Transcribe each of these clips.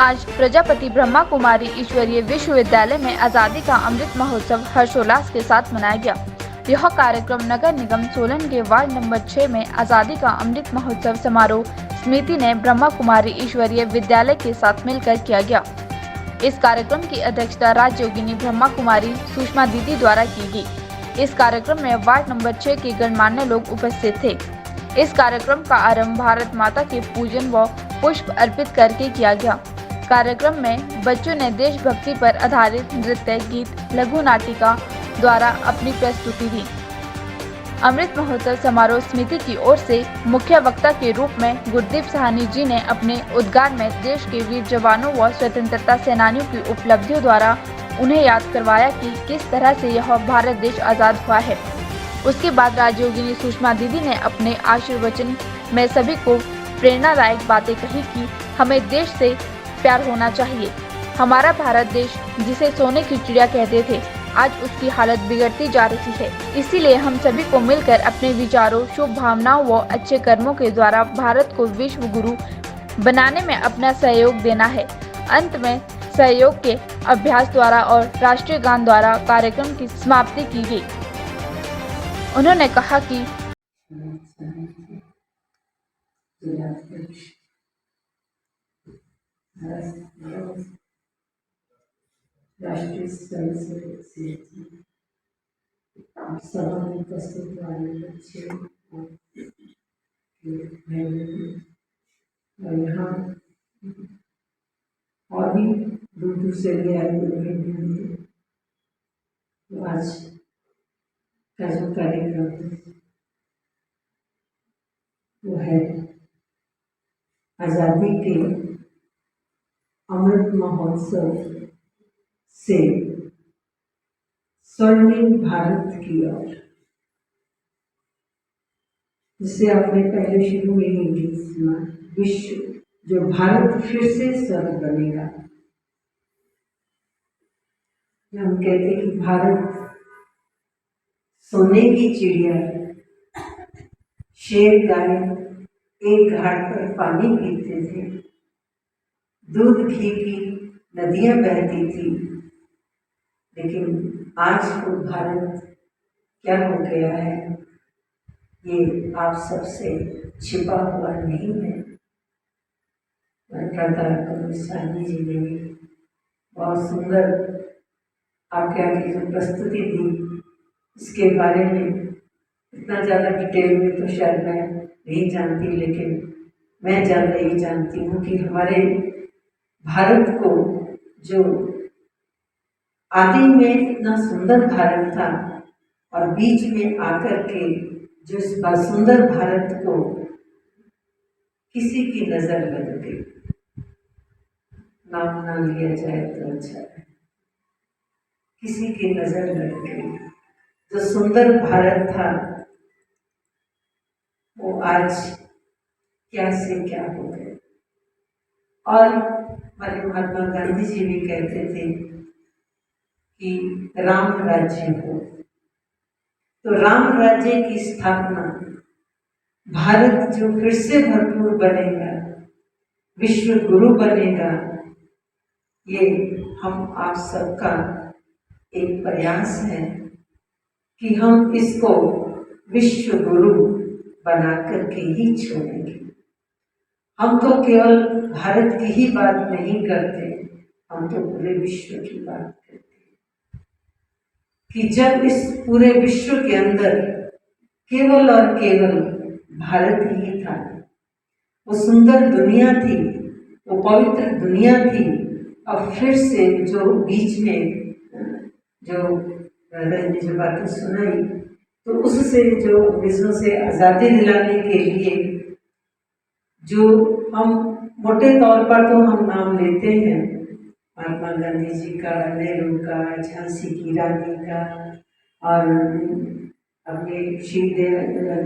आज प्रजापति ब्रह्मा कुमारी ईश्वरीय विश्वविद्यालय में आज़ादी का अमृत महोत्सव हर्षोल्लास के साथ मनाया गया। यह कार्यक्रम नगर निगम सोलन के वार्ड नंबर 6 में आज़ादी का अमृत महोत्सव समारोह समिति ने ब्रह्मा कुमारी ईश्वरीय विद्यालय के साथ मिलकर किया गया। इस कार्यक्रम की अध्यक्षता राजयोगिनी ब्रह्मा कुमारी सुषमा दीदी द्वारा की गई। इस कार्यक्रम में वार्ड नंबर 6 के गणमान्य लोग उपस्थित थे। इस कार्यक्रम का आरंभ भारत माता के पूजन व पुष्प अर्पित करके किया गया। कार्यक्रम में बच्चों ने देशभक्ति पर आधारित नृत्य, गीत, लघु नाटिका द्वारा अपनी प्रस्तुति दी। अमृत महोत्सव समारोह समिति की ओर से मुख्य वक्ता के रूप में गुरदीप साहनी जी ने अपने उद्गार में देश के वीर जवानों व स्वतंत्रता सेनानियों की उपलब्धियों द्वारा उन्हें याद करवाया कि किस तरह से यह भारत देश आज़ाद हुआ है। उसके बाद राजयोगिनी सुषमा दीदी ने अपने आशीर्वचन में सभी को प्रेरणादायक बातें कही कि हमें देश से प्यार होना चाहिए। हमारा भारत देश, जिसे सोने की चिड़िया कहते थे, आज उसकी हालत बिगड़ती जा रही है। इसीलिए हम सभी को मिलकर अपने विचारों, शुभ भावनाओं व अच्छे कर्मों के द्वारा भारत को विश्व गुरु बनाने में अपना सहयोग देना है। अंत में सहयोग के अभ्यास द्वारा और राष्ट्रीय गान द्वारा कार्यक्रम की समाप्ति की गई। उन्होंने कहा कि राष्ट्रीय स्वयं सेवक संघ आप सभा में उपस्थित वाले बच्चे और यहाँ और भी दूर दूर से भी आए हुए हैं। तो आज का जो कार्यक्रम वो है आज़ादी के अमृत महोत्सव से स्वर्णिम भारत की ओर, जिसे आपने पहले शुरू में ही गीत सुना, विश्व जो भारत फिर से स्वर्ग बनेगा। हम कहते कि भारत सोने की चिड़िया, शेर गाय एक घाट पर पानी पीते थे, दूध घी की नदियां बहती थी, लेकिन आज वो भारत क्या हो गया है, ये आप सबसे छिपा हुआ नहीं है। साहनी जी ने बहुत सुंदर आपके आगे जो प्रस्तुति दी, इसके बारे में इतना ज़्यादा डिटेल में तो शायद मैं नहीं जानती, लेकिन मैं ज़्यादा ये जानती हूँ कि हमारे भारत को जो आदि में इतना सुंदर भारत था और बीच में आकर के जो इस सुंदर भारत को किसी की नजर लग गई, नाम ना लिया जाए तो अच्छा है, किसी की नजर लग गई। जो सुंदर भारत था वो आज क्या से क्या हो गए। और हमारे महात्मा गांधी जी भी कहते थे कि राम राज्य हो, तो राम राज्य की स्थापना, भारत जो फिर से भरपूर बनेगा, विश्व गुरु बनेगा, ये हम आप सबका एक प्रयास है कि हम इसको विश्व गुरु बना करके ही छोड़ेंगे। हम तो केवल भारत की ही बात नहीं करते, हम तो पूरे विश्व की बात करते हैं कि जब इस पूरे विश्व के अंदर केवल और केवल भारत ही था, वो सुंदर दुनिया थी, वो पवित्र दुनिया थी, अब फिर से जो बीच में जो ने जो बातें सुनाई, तो उससे जो अंग्रेजों से आज़ादी दिलाने के लिए जो हम मोटे तौर पर तो हम नाम लेते हैं महात्मा गांधी जी का, नेहरू का, झांसी की रानी का, और अपने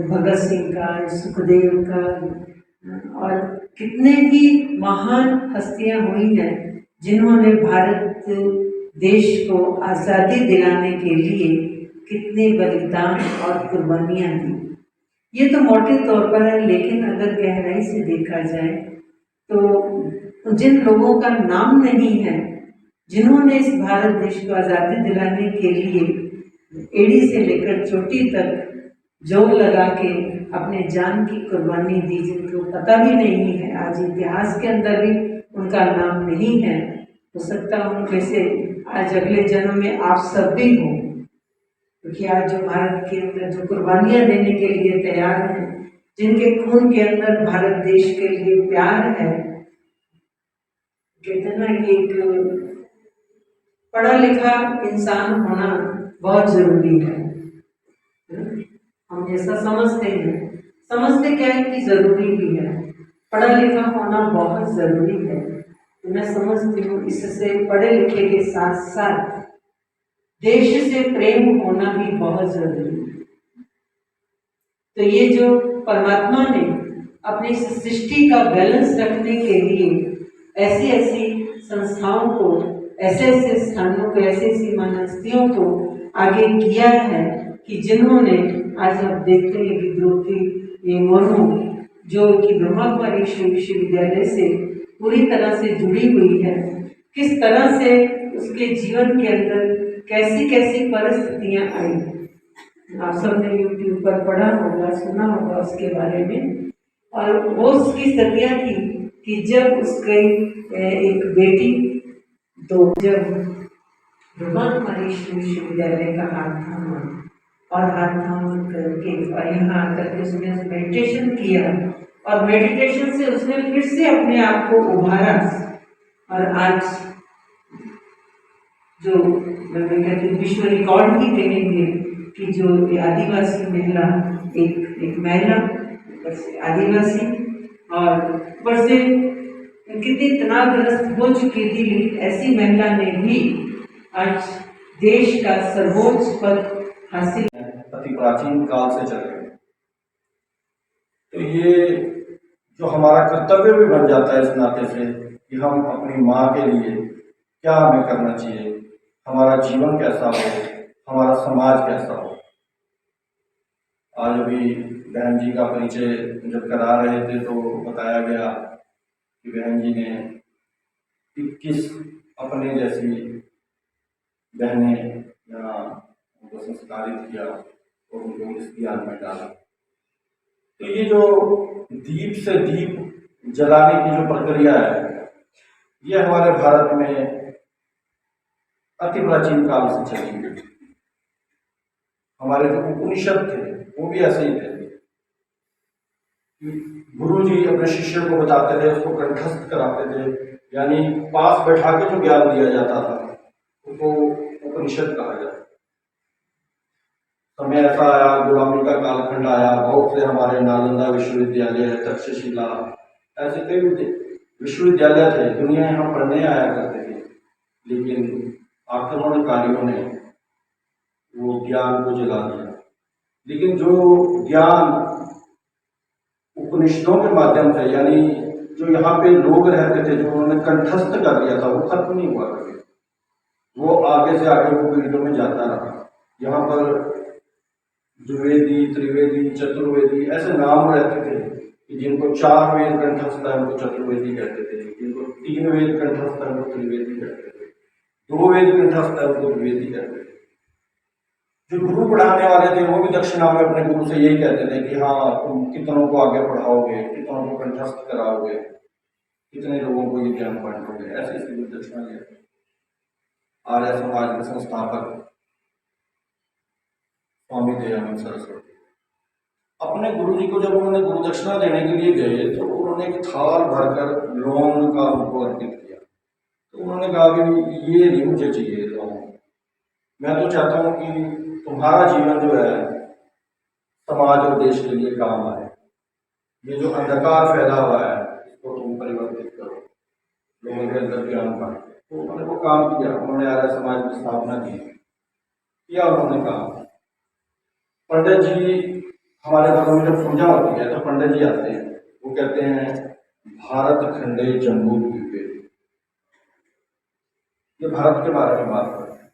भगत सिंह का, सुखदेव का, और कितने ही महान हस्तियां हुई हैं जिन्होंने भारत देश को आज़ादी दिलाने के लिए कितने बलिदान और कुर्बानियां दी। ये तो मोटे तौर पर है, लेकिन अगर गहराई से देखा जाए तो जिन लोगों का नाम नहीं है, जिन्होंने इस भारत देश को आज़ादी दिलाने के लिए एड़ी से लेकर चोटी तक जोर लगा के अपने जान की कुर्बानी दी, जिनको पता भी नहीं है, आज इतिहास के अंदर भी उनका नाम नहीं है, हो सकता है उनमें से आज अगले जन्म में आप सब भी हो, क्योंकि आज जो भारत के अंदर जो कुर्बानियां देने के लिए तैयार हैं, जिनके खून के अंदर भारत देश के लिए प्यार है, कहते ना कि एक पढ़ा लिखा इंसान होना बहुत जरूरी है। हम जैसा समझते हैं, समझते क्या है कि जरूरी भी है, पढ़ा लिखा होना बहुत जरूरी है। तो मैं समझती हूँ इससे पढ़े लिखे के साथ साथ देश से प्रेम होना भी बहुत जरूरी है। तो ये जो परमात्मा ने अपनी इस सृष्टि का बैलेंस रखने के लिए ऐसी ऐसी संस्थाओं को, ऐसे ऐसे स्थानों को, ऐसी ऐसी मनस्तियों को आगे किया है कि जिन्होंने आज आप देखते हैं कि द्रौपदी मुर्मू जो कि ब्रह्मा कुमारी विश्वविद्यालय से पूरी तरह से जुड़ी हुई है, किस तरह से उसके जीवन के अंदर कैसी कैसी परिस्थितियां आई, आप सबने यूट्यूब पर पढ़ा होगा, सुना होगा उसके बारे में। और वो उसकी स्थितियां थी कि जब उसकी एक बेटी, तो जब ब्रह्मा कुमारी विश्वविद्यालय का हाथ थामा और हाथ थाम करके और यहाँ आकर के उसने मेडिटेशन किया और मेडिटेशन से उसने फिर से अपने आप को उभारा और आज जो मैं कहती हूँ विश्व रिकॉर्ड भी कहेंगे कि जो आदिवासी महिला, एक महिला आदिवासी और ऊपर से कितनी तनावग्रस्त हो चुकी थी, ऐसी महिला ने भी आज देश का सर्वोच्च पद हासिल अति प्राचीन काल से चले हैं। तो ये जो हमारा कर्तव्य भी बन जाता है इस नाते से कि हम अपनी माँ के लिए क्या हमें करना चाहिए, हमारा जीवन कैसा हो, हमारा समाज कैसा हो। आज अभी बहन जी का परिचय जब करा रहे थे तो बताया गया कि बहन जी ने 21 अपने जैसी बहनें यहाँ उनको संस्कारित किया और उनको इस ज्ञान में डाला। तो ये जो दीप से दीप जलाने की जो प्रक्रिया है, ये हमारे भारत में अति प्राचीन काल से चली हुई। हमारे जो उपनिषद थे वो भी ऐसे ही थे। गुरु जी अपने शिष्य को बताते थे, उसको कंठस्थ कराते थे, यानी पास बैठा के जो ज्ञान दिया जाता था उसको उपनिषद कहा जाता। समय ऐसा आया, गुलामी का कालखंड आया, बहुत से हमारे नालंदा विश्वविद्यालय, तक्षशिला, ऐसे कई विश्वविद्यालय थे, दुनिया यहाँ पढ़ने आया करते थे, लेकिन आक्रमणकारियों ने वो ज्ञान को जला दिया। लेकिन जो ज्ञान उपनिषदों के माध्यम से, यानी जो यहाँ पे लोग रहते थे, जो उन्होंने कंठस्थ कर दिया था, वो खत्म नहीं हुआ कभी, वो आगे से आगे वो पीढ़ियों में जाता रहा। यहाँ पर द्विवेदी, त्रिवेदी, चतुर्वेदी ऐसे नाम रहते थे कि जिनको 4 वेद कंठस्थ है उनको चतुर्वेदी कहते थे, जिनको 3 वेद कंठस्थ है उनको त्रिवेदी कहते थे, 2 वेद कंठस्थ है उनको द्विवेदी कहते थे। जो गुरु पढ़ाने वाले थे वो भी दक्षिणा में अपने गुरु से यही कहते थे कि हाँ, तुम कितनों को आगे पढ़ाओगे, कितनों को कंठस्थ कराओगे, कितने लोगों को ये ज्ञान बांटोगे, ऐसे ऐसे दक्षिणा लेते। आर्य समाज के संस्थापक स्वामी दयानंद सरस्वती अपने गुरु जी को जब उन्होंने गुरु दक्षिणा देने के लिए गए तो उन्होंने एक थाल भरकर लौंग का उनको अर्पित किया। तो उन्होंने कहा कि ये नहीं मुझे चाहिए लौंग, मैं तो चाहता हूँ कि तुम्हारा जीवन जो है समाज और देश के लिए काम आए, ये जो अंधकार फैला हुआ है इसको तुम परिवर्तित करो, लोगों के अंदर ज्ञान बांटो। तो उन्होंने वो काम किया, उन्होंने आर्य समाज की स्थापना किया। उन्होंने कहा पंडित जी, हमारे घरों में जब पूजा होती है तो पंडित जी आते हैं, वो कहते हैं भारत खंडे जम्बू द्वीपे, ये भारत के बारे में बात करते हैं।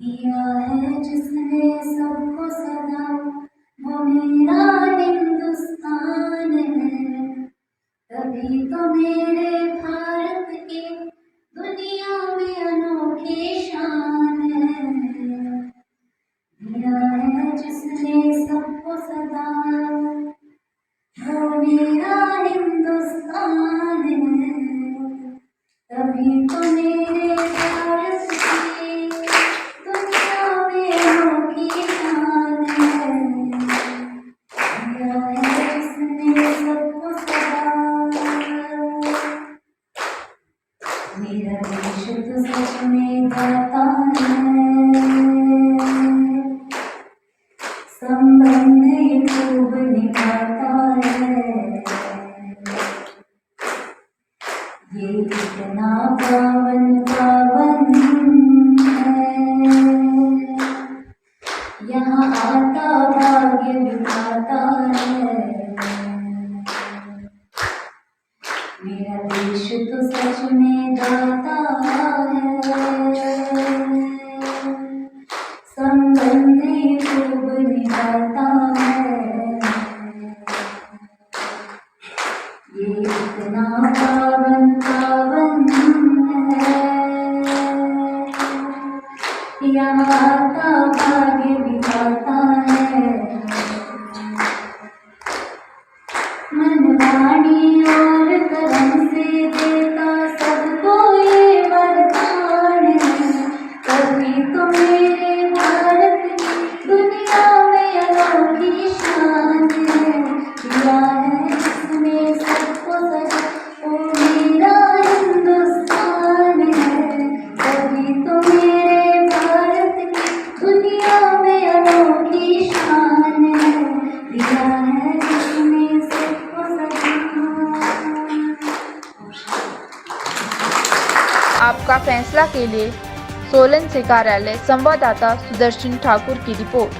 दिया है जिसने सबको सदा, वो मेरा हिंदुस्तान जिसने सबको सदा, वो मेरा हिंदुस्तान है, तभी तो मेरे भारत की दुनिया में अनोखी शान है। दिया है जिसने सबको सदा, मेरा देश तो सच में गाता है, संबंध ये खूब निभाता है। ये कितना पावन पावन है, यहाँ आता भाग्य बिठाता है। मेरा देश तो सच में गाता है, संबंध ये खूब निभाता है। ये इतना पावन पावन है, यहाँ आता भाग्य बिठाता है। मन वाणी और कर्म से देता सबको ये वरदान है, तभी तो मेरे भारत की दुनिया में अनोखी शान है। दिया है जिसने सबको सजा, वो मेरा हिंदुस्तान है, तभी तो मेरे भारत की दुनिया में अनोखी शान है। दिया है जिसने सबको सजा। आपका फैसला के लिए सोलन से कार्यालय संवाददाता सुदर्शन ठाकुर की रिपोर्ट।